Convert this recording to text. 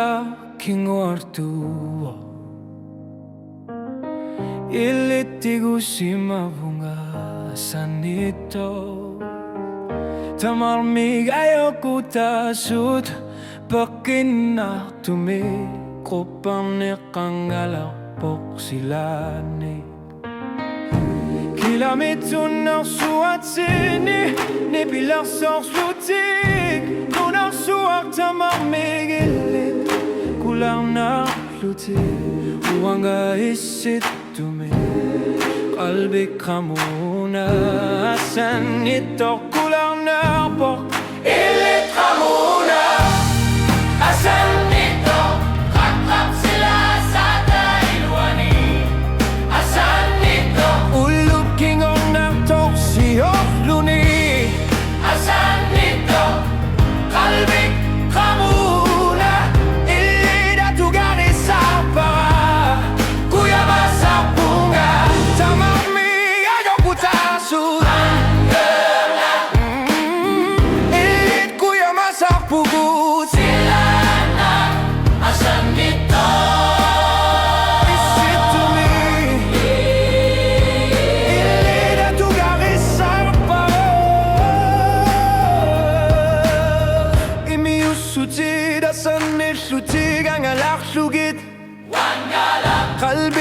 aking ortuo Ilitigo si mabungasan nito Tamarmig ayoko tasod Pakin na tumikopang nikangalapok sila ni Kilometer når suat sini Ni biler sår slutik Når suak tamarmig ilit Kulang na lutik Uanga isit tumi Kalbi kamuna Asan ito kulang na pok Ilit kamuna Asan ito Kaklap sila sa tailwani Asan ito Uluking ong naktok si Ofluni Asan ito Kalbik kamuna Ilida tugari sa para Kuya masapunga Tamami ayaw putasun Ilit kuya masapugut Sila na asan dito Isit to me Ilida tugari sa para Imiusutid asan nisutig ang alaksugit Kalbi